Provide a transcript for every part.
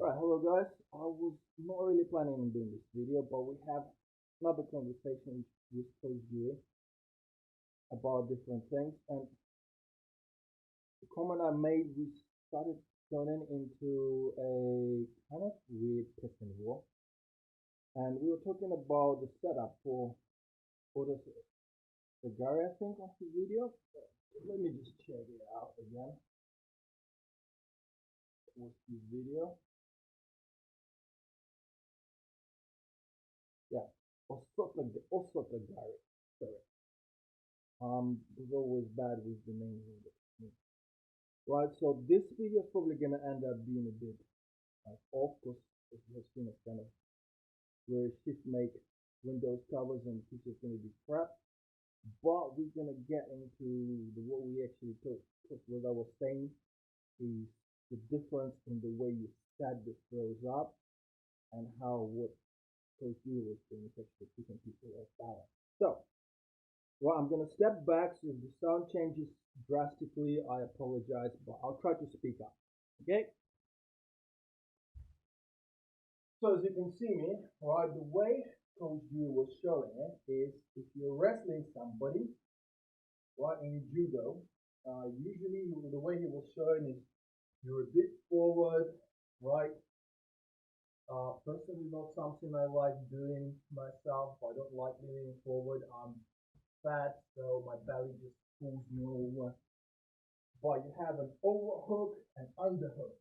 Alright, hello guys. I was not really planning on doing this video, but we have another conversation with Coach Gary about different things. And the comment I made, we started turning into a kind of weird pissing war. And we were talking about the setup for the Gary, I think, of the video. Let me just check it out again. What's the video? Yeah, Osoto Gari. Sorry. Was always bad with the names of the right. So this video is probably gonna end up being a bit off because you have seen a kind of where shift make Windows covers and it's just gonna be crap. But we're gonna get into what we actually took. What I was saying is the difference in the way you set the throws up and how what Coach U was doing is actually keeping people off balance. So, well, I'm gonna step back. So if the sound changes drastically, I apologize, but I'll try to speak up. Okay. So as you can see me, right, the way Coach U was showing it is if you're wrestling somebody, right, in judo, usually the way he was showing is you're a bit forward, right? Personally, not something I like doing myself. I don't like leaning forward. I'm fat, so my belly just pulls me over. But you have an overhook and underhook.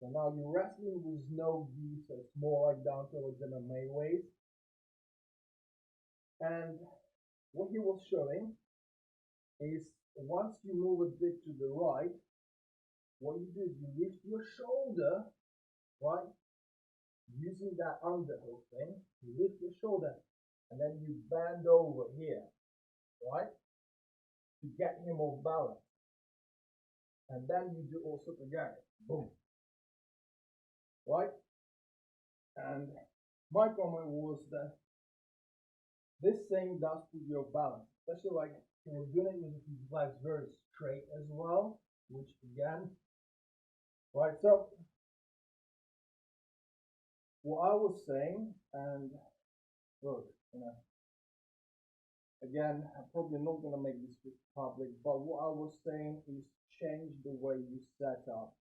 So now you're wrestling with no gi, so it's more like down towards MMA ways. And what he was showing is once you move a bit to the right, what you do is you lift your shoulder, right? Using that underhook thing, you lift your shoulder and then you bend over here, right? To get him off balance. And then you do Osoto Gari. Boom. Right? And my comment was that this thing does put your balance, especially like he was doing it with his legs very straight as well, which again, right? So what I was saying, and look, again, I'm probably not gonna make this public, but what I was saying is change the way you set up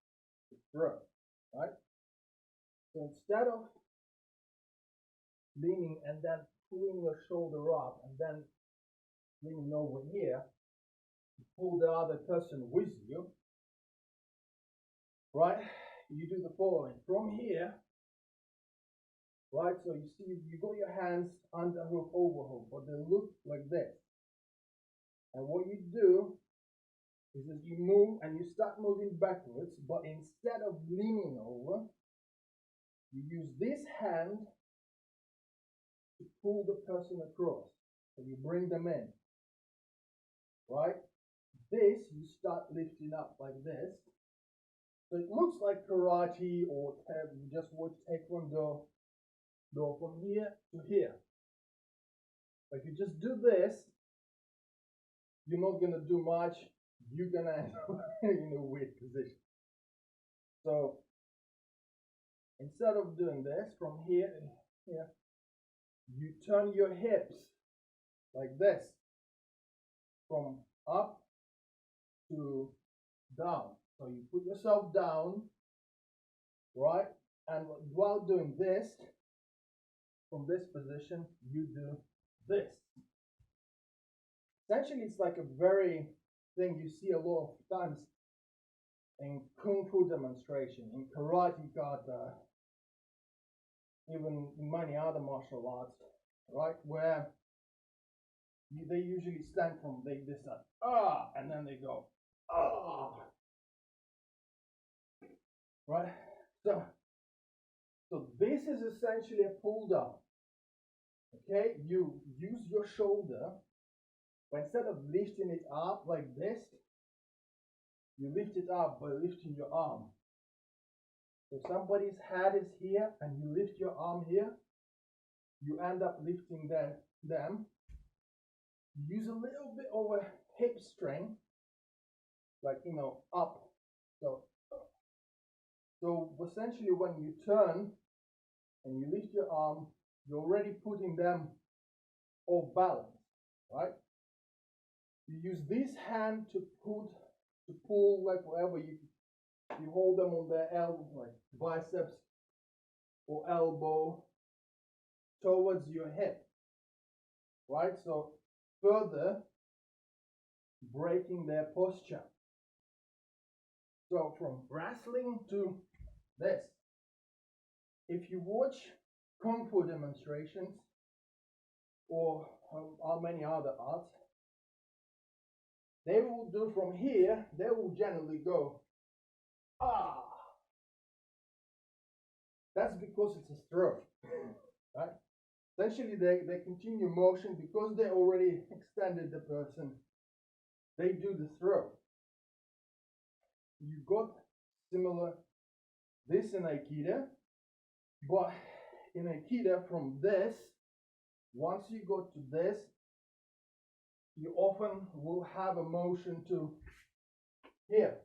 the throw, right? So instead of leaning and then pulling your shoulder up and then leaning over here, you pull the other person with you, right? You do the following from here, right? So you see, you got your hands underhook, overhook, but they look like this. And what you do is that you move and you start moving backwards, but instead of leaning over, you use this hand to pull the person across. So you bring them in, right? This, you start lifting up like this. So it looks like karate or you just watch Taekwondo, go from here to here. But if you just do this, you're not gonna do much. You're gonna end up in a weird position. So instead of doing this from here and here, you turn your hips like this, from up to down. So you put yourself down, right? And while doing this, from this position, you do this. Essentially, it's like a very thing you see a lot of times in Kung Fu demonstration, in karate, kata, even in many other martial arts, right? Where they usually stand from this side, and then they go, right? So this is essentially a pull down. Okay, you use your shoulder, but instead of lifting it up like this, you lift it up by lifting your arm. So somebody's head is here and you lift your arm here, you end up lifting them. You use a little bit of a hip strain, like, up. So essentially when you turn and you lift your arm, you're already putting them off balance, right? You use this hand to pull, like wherever you hold them on their elbow, like biceps or elbow, towards your hip, right? So further breaking their posture. So from wrestling to this, if you watch Kung Fu demonstrations or many other arts, they will do from here, they will generally go, ah. That's because it's a throw, right? Essentially, they continue motion because they already extended the person. They do the throw. You got similar this in Aikido, but in Aikido from this, once you go to this, you often will have a motion to here.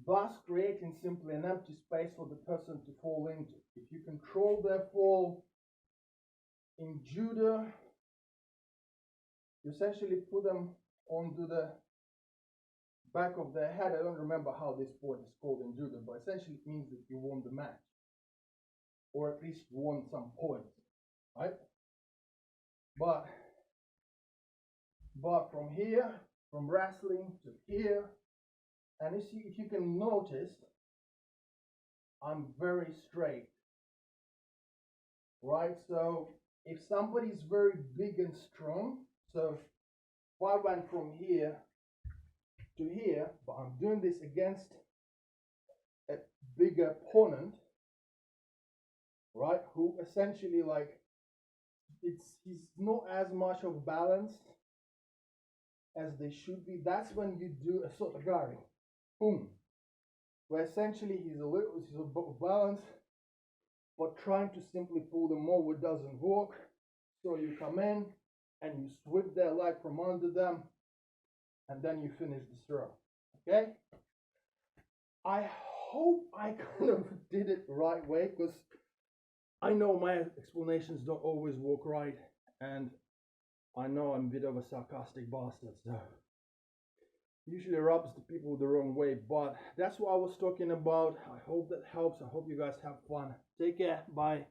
Thus creating simply an empty space for the person to fall into. If you control their fall in judo, you essentially put them onto the back of their head. I don't remember how this sport is called in judo, but essentially it means that you won the match, or at least won some points, right? But from here, from wrestling to here, and you see, if you can notice, I'm very straight, right? So if somebody's very big and strong, so if I went from here to here, but I'm doing this against a bigger opponent, right, who essentially, like, he's not as much of balanced as they should be, that's when you do a Osoto Gari, boom, where essentially he's a balance, but trying to simply pull them over doesn't work. So you come in and you sweep their leg from under them, and then you finish the throw. Okay? I hope I kind of did it the right way, because I know my explanations don't always work right, and I know I'm a bit of a sarcastic bastard, so usually rubs the people the wrong way, but that's what I was talking about. I hope that helps. I hope you guys have fun. Take care. Bye.